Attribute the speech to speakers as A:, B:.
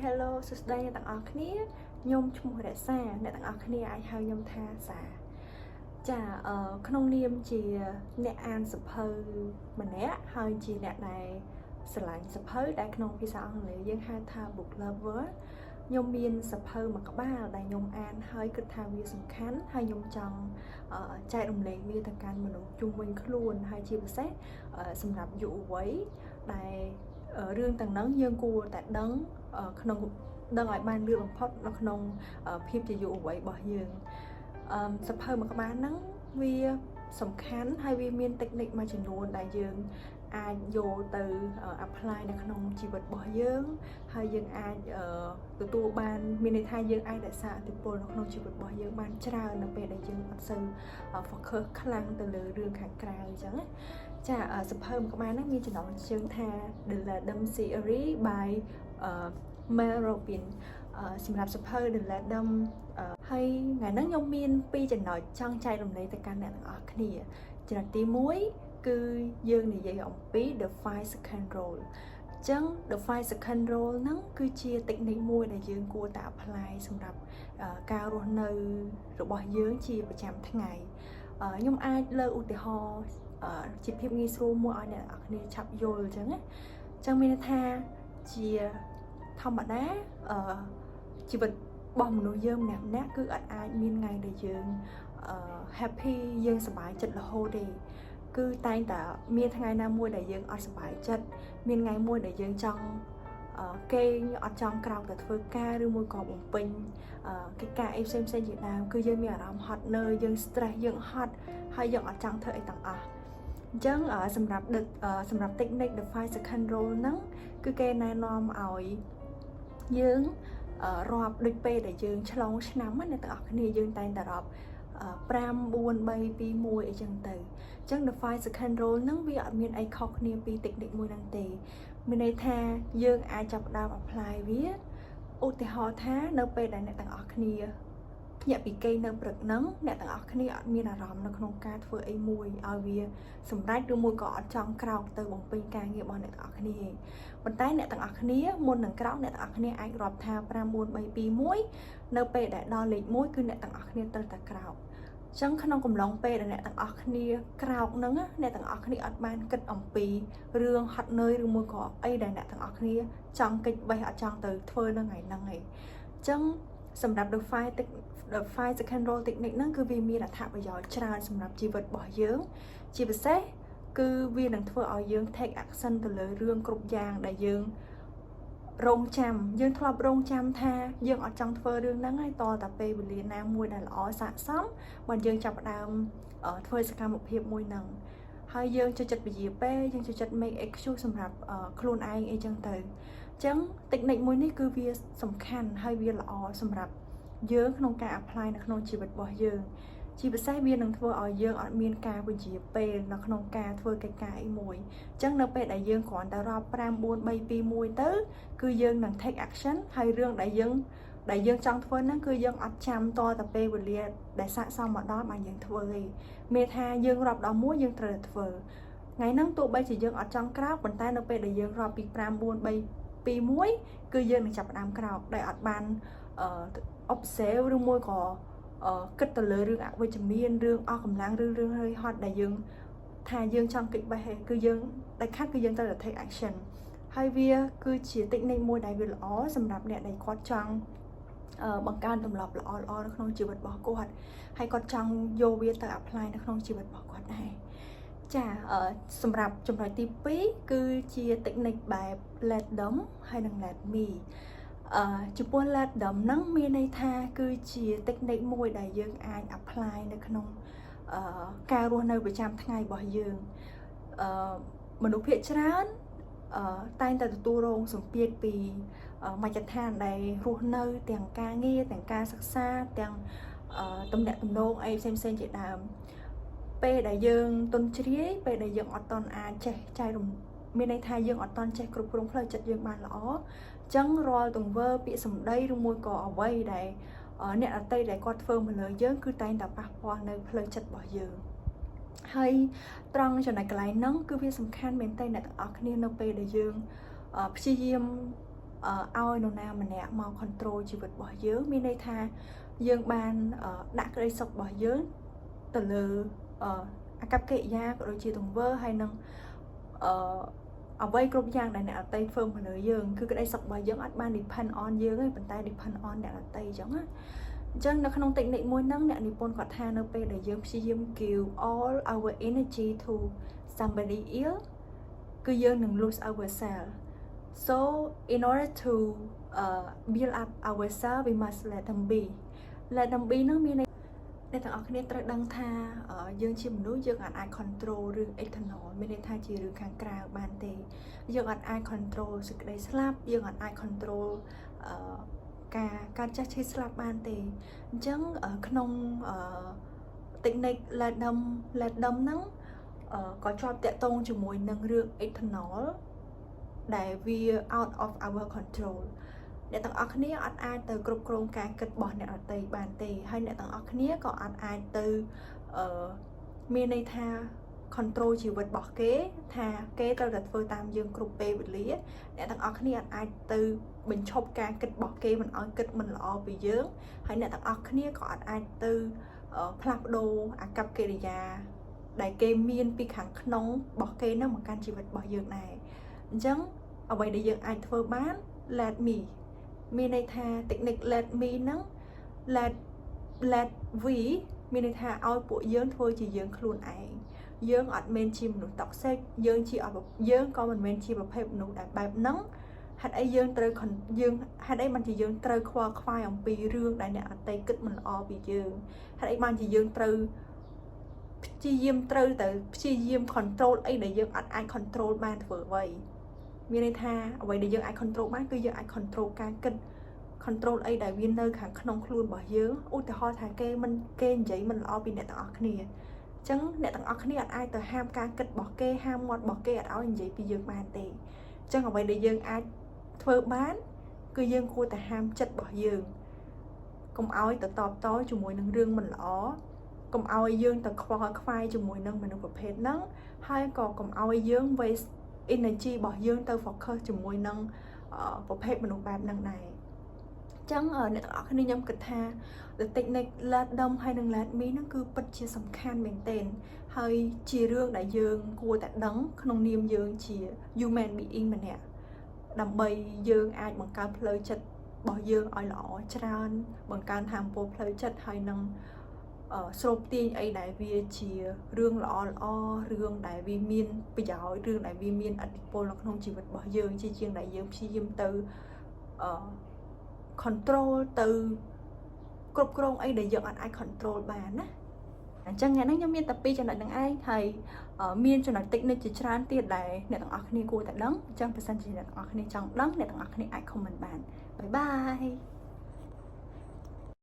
A: hello សួស្តីអ្នកទាំងអស់គ្នាខ្ញុំឈ្មោះរក្សាអ្នកទាំងអស់គ្នាអាចហៅខ្ញុំថាសាចាក្នុងនាមជាអ្នកអានសភៅម្នាក់ហើយជាអ្នកដែលស្រឡាញ់សភៅដែលក្នុងភាសាអង់គ្លេសយើងហៅថា book lover ខ្ញុំមានសភៅមួយក្បាលដែលខ្ញុំអានហើយគិតថាវាសំខាន់ហើយខ្ញុំចង់ចែករំលែកវាទៅកាន់មនុស្សជុំវិញខ្លួនហើយជាពិសេសសម្រាប់យុវវ័យដែលរឿងទាំងហ្នឹងយើងគួរតែដឹងក្នុងដឹងឲ្យបានលឿនបំផុតនៅក្នុងភាពជាយុវវ័យរបស់យើងសភៅមួយក្បាលហ្នឹងវាសំខាន់ហើយវាមានតិចនិចមួយចំនួនដែលយើងអាចយកទៅ apply នៅក្នុងជីវិតរបស់យើងហើយយើងអាចទទួលបានមានន័យថាយើងអាចរក្សាឥទ្ធិពលនៅក្នុងជីវិតរបស់យើងបានច្រើននៅពេលដែលយើងអត់សូវ focus ខ្លាំងទៅលើរឿងខាងក្រៅអញ្ចឹងណាចាសភៅមួយក្បាលហ្នឹងមានចំណងជើងថា The Ladam Series by Mel Robbins សម្រាប់សភៅ The Ladam ហើយថ្ងៃហ្នឹងខ្ញុំមាន2ចំណុចចង់ចែករំលែកទៅកាន់អ្នកទាំងអស់គ្នាចំណុចទី1គឺយើងនិយាយអំពី The 5 second rule អញ្ចឹង The 5 second rule ហ្នឹងគឺជា technique មួយដែលយើងគួរតែ apply សម្រាប់ការរស់នៅរបស់យើងជាប្រចាំថ្ងៃខ្ញុំអាចលើកឧទាហរណ៍ជាភាពងាយស្រួលមួយឲ្យអ្នកនរគ្នាឆាប់យល់អញ្ចឹងណាអញ្ចឹងមានន័យថាជាធម្មតាជីវិតរបស់មនុស្សយើងម្នាក់គឺអាចមានថ្ងៃដែលយើង happy យើងសប្បាយចិត្តរហូតទេគឺតែងតែមានថ្ងៃណាមួយដែលយើងអត់សប្បាយចិត្តមានថ្ងៃមួយដែលយើងចង់គេងអត់ចង់ក្រោកទៅធ្វើការឬមួយក៏បំពេញកិច្ចការអីផ្សេងជាដើមគឺយើងមានអារម្មណ៍ហត់នឿយយើង stress យើងហត់ហើយយើងអត់ចង់ធ្វើអីទាំងអស់អញ្ចឹងសម្រាប់ technique The 5 second rule ហ្នឹងគឺគេណែនាំឲ្យយើងរាប់ដូចពេលដែលយើងឆ្លងឆ្នាំណាអ្នកទាំងអស់គ្នាយើងតែងតែរាប់5 4 3 2 1អីចឹងទៅអញ្ចឹង The 5 second rule ហ្នឹងវាអត់មានអីខុសគ្នាពី technique មួយហ្នឹងទេមានន័យថាយើងអាចចាប់ផ្ដើម apply វាឧទាហរណ៍ថានៅពេលដែលអ្នកទាំងអស់គ្នាភ្ញាក់ពីគេងនៅព្រឹកហ្នឹងអ្នកទាំងអស់គ្នាអត់មានអារម្មណ៍នៅក្នុងការធ្វើអីមួយឲ្យវាសម្រេចឬមួយក៏អត់ចង់ក្រោកទៅបំពេញការងាររបស់អ្នកទាំងអស់គ្នាប៉ុន្តែអ្នកទាំងអស់គ្នាមុននឹងក្រោកអ្នកទាំងអស់គ្នាអាចរាប់ថា5 4 3 2 1នៅពេលដែលដល់លេខ1គឺអ្នកទាំងអស់គ្នាត្រូវតែក្រោកអញ្ចឹងក្នុងកំឡុងពេលដែលអ្នកទាំងអស់គ្នាក្រោកហ្នឹងអ្នកទាំងអស់គ្នាអត់បានគិតអំពីរឿងហត់នឿយឬមួយក៏អីដែលអ្នកទាំងអស់គ្នាចង់កិច្ចវេះអត់ចង់ទៅធ្វើនៅថ្ងៃហ្នឹងឯងអញ្ចឹងសម្រាប់ The 5 second rule technique ហ្នឹងគឺវាមានអត្ថប្រយោជន៍ច្រើនសម្រាប់ជីវិតរបស់យើងជាពិសេសគឺវានឹងធ្វើឲ្យយើង take action ទៅលើរឿងគ្រប់យ៉ាងដែលយើងរងចាំយើងធ្លាប់រងចាំថាយើងអត់ចង់ធ្វើរឿងហ្នឹងហើយតតែពេលវេលាណាមួយដែលល្អស័ក្តិសមបើយើងចាប់ផ្ដើមធ្វើសកម្មភាពមួយហ្នឹងហើយយើងចូលចិត្តពជាពេលយើងចូលចិត្ត make excuse សម្រាប់ខ្លួនឯងអីចឹងទៅអញ្ចឹង technique មួយនេះគឺវាសំខាន់ហើយវាល្អសម្រាប់យើងក្នុងការ apply នៅក្នុងជីវិតរបស់យើងជាពិសេសវានឹងធ្វើឲ្យយើងអត់មានការពជាពេលនៅក្នុងការធ្វើកិច្ចការអីមួយអញ្ចឹងនៅពេលដែលយើងគ្រាន់តែរាប់5 4 3 2 1ទៅគឺយើងនឹង take action ហើយរឿងដែលយើងចង់ធ្វើហ្នឹងគឺយើងអត់ចាំតតែពេលវេលាដែលស័ក្តិសមមកដល់បានយើងធ្វើទេមានថាយើងរាប់ដល់1យើងត្រូវតែធ្វើថ្ងៃហ្នឹងទោះបីជាយើងអត់ចង់ក្រោកប៉ុន្តែនៅពេលដែលយើងរាប់ពី5 4 3 2 1គឺយើងនឹងចាប់ផ្ដើមក្រោកដែលអត់បានobserve ឬមួយក៏គិតទៅលើរឿងអវិជ្ជមានរឿងអស់កម្លាំងឬរឿងhơi hot ដែលយើងថាយើងចង់កិច្ចបេះគឺយើងដែលខាត់គឺយើងត្រូវតែ take action ហើយវាគឺជា technique មួយដែលវាល្អសម្រាប់អ្នកដែលគាត់ចង់បង្កើនទម្លាប់ល្អនៅក្នុងជីវិតរបស់គាត់ហើយគាត់ចង់យកវាទៅ apply នៅក្នុងជីវិតរបស់គាត់ដែរចាសម្រាប់ចំណុចទី2គឺជា technique បែប let them ហើយនិង let meចំពោះ let them ហ្នឹងមានន័យថាគឺជា technique មួយដែលយើងអាច apply នៅក្នុងការរស់នៅប្រចាំថ្ងៃរបស់យើងមនុស្សភាគច្រើនតែងតែទទួលរងសម្ពាធពីមជ្ឈដ្ឋានដែលរស់នៅទាំងការងារទាំងការសិក្សាទាំងទំនាក់ទំនងអីផ្សេងជាដើមពេលដែលយើងទន់ជ្រាយពេលដែលយើងអត់តន់អាចចេះចែករំមានន័យថាយើងអត់តន់ចេះគ្រប់គ្រងផ្លូវចិត្តយើងបានល្អចឹងរាល់ទង្វើពាក្យសម្ដីឬមួយក៏អ្វីដែលអ្នកដទៃដែលគាត់ធ្វើមកលើយើងគឺតែងតែប៉ះពាល់នៅផ្លូវចិត្តរបស់យើងហើយត្រង់ចំណុចកន្លែងហ្នឹងគឺវាសំខាន់មែនទែនអ្នកទាំងអស់គ្នានៅពេលដែលយើងព្យាយាម ឲ្យនរណាម្នាក់មក control ជីវិតរបស់យើងមានន័យថាយើងបានដាក់ក្តីសុខរបស់យើងទៅលើអាកប្បកិរិយាក៏ដូចជាទង្វើហើយនឹងអ្វីគ្រប់យ៉ាងដែលអ្នកដទៃធ្វើមកលើយើងគឺក្តីសុខរបស់យើងអត់បាន depend on យើងទេប៉ុន្តែ depend on អ្នកដទៃអញ្ចឹងណាអញ្ចឹងនៅក្នុង technique មួយហ្នឹងអ្នកនិពន្ធគាត់ថានៅពេលដែលយើងព្យាយាម give all our energy to somebody else គឺយើងនឹង lose ourselves so in order to build up ourselves we must let them be ហ្នឹងមានអ្នកទាំងអស់គ្នាត្រូវដឹងថាយើងជាមនុស្សយើងអាច control រឿង external មានន័យថាជារឿងខាងក្រៅបានទេយើងអាច control សេចក្តីស្លាប់យើងអាច control ការចាស់ឈឺស្លាប់បានទេអញ្ចឹងក្នុងtechnique let them ហ្នឹងក៏ជាប់តាក់ទងជាមួយនឹងរឿង external ដែលវា out of our control អ្នកទាំងអស់គ្នាអត់អាចទៅគ្រប់គ្រងការគិតរបស់អ្នកដទៃបានទេហើយអ្នកទាំងអស់គ្នាក៏អត់អាចទៅមានន័យថា control ជីវិតរបស់គេថាគេត្រូវតែធ្វើតាមយើងគ្រប់ពេលវេលាអ្នកទាំងអស់គ្នាអាចទៅបញ្ឈប់ការគិតរបស់គេមិនឲ្យគិតមិនល្អពីយើងហើយអ្នកទាំងអស់គ្នាក៏អាចទៅផ្លាស់ប្ដូរអាកប្បកិរិយាដែលគេមានពីខាងក្នុងរបស់គេនឹងមកកាន់ជីវិតរបស់យើងដែរអញ្ចឹងអ្វីដែលយើងអាចធ្វើបាន let me មានន័យថា technique let me ហ្នឹង let we មានន័យថាឲ្យពួកយើងធ្វើជាយើងខ្លួនឯងយើងអត់មែនជាមនុស្ស toxic យើងក៏មិនមែនជាប្រភេទមនុស្សដែលបែបហ្នឹងហេតុអីយើងត្រូវហេតុអីបានជាយើងត្រូវខ្វល់ខ្វាយអំពីរឿងដែលអ្នកអតីតគិតមិនល្អពីយើងហេតុអីបានជាយើងត្រូវព្យាយាម control អីដែលយើងអត់អាច control បានធ្វើអ្វីមានន័យថាអ្វីដែលយើងអាច control បានគឺយើងអាច control ការគិត control អីដែលវានៅខាងក្នុងខ្លួនរបស់យើងឧទាហរណ៍ថាគេនិយាយមិនល្អពីអ្នកទាំងអស់គ្នាអញ្ចឹងអ្នកទាំងអស់គ្នាអត់អាចទៅហាមការគិតរបស់គេហាមមាត់របស់គេអត់ឲ្យនិយាយពីយើងបានទេអញ្ចឹងអ្វីដែលយើងអាចធ្វើបានគឺយើងគួរតែហាមចិត្តរបស់យើងកុំឲ្យទៅតបតជាមួយនឹងរឿងមិនល្អកុំឲ្យយើងទៅខ្វល់ខ្វាយជាមួយនឹងមនុស្សប្រភេទហ្នឹងហើយក៏កុំឲ្យយើង waste energy របស់យើងទៅ focus ជាមួយនឹងប្រភេទមនុស្សបែបហ្នឹងដែរអញ្ចឹងអ្នកទាំងអស់គ្នាខ្ញុំគិតថា the technique let them ហើយនិង let me ហ្នឹងគឺពិតជាសំខាន់មែនទែនហើយជារឿងដែលយើងគួរតែដឹងក្នុងនាមយើងជា human being ម្នាក់ដើម្បីយើងអាចបង្កើនផ្លូវចិត្តរបស់យើងឲ្យល្អច្រើនបង្កើនថាមពលផ្លូវចិត្តហើយនឹងស្រូបទាញអីដែលវាជារឿងល្អរឿងដែលវាមានប្រយោជន៍រឿងដែលវាមានឥទ្ធិពលនៅក្នុងជីវិតរបស់យើងជាជាងដែលយើងព្យាយាមទៅcontrol ទៅគ្រប់គ្រងអីដែលយើងអាច control បានណាអញ្ចឹងថ្ងៃនេះខ្ញុំមានតែ2ចំណុចហ្នឹងឯងហើយមានចំណុច technique ជាច្រើនទៀតដែលអ្នកទាំងអស់គ្នាគួរតែដឹងអញ្ចឹងបើសិនជាអ្នកទាំងអស់គ្នាចង់ដឹងអ្នកទាំងអស់គ្នាអាច comment បានបាយបាយ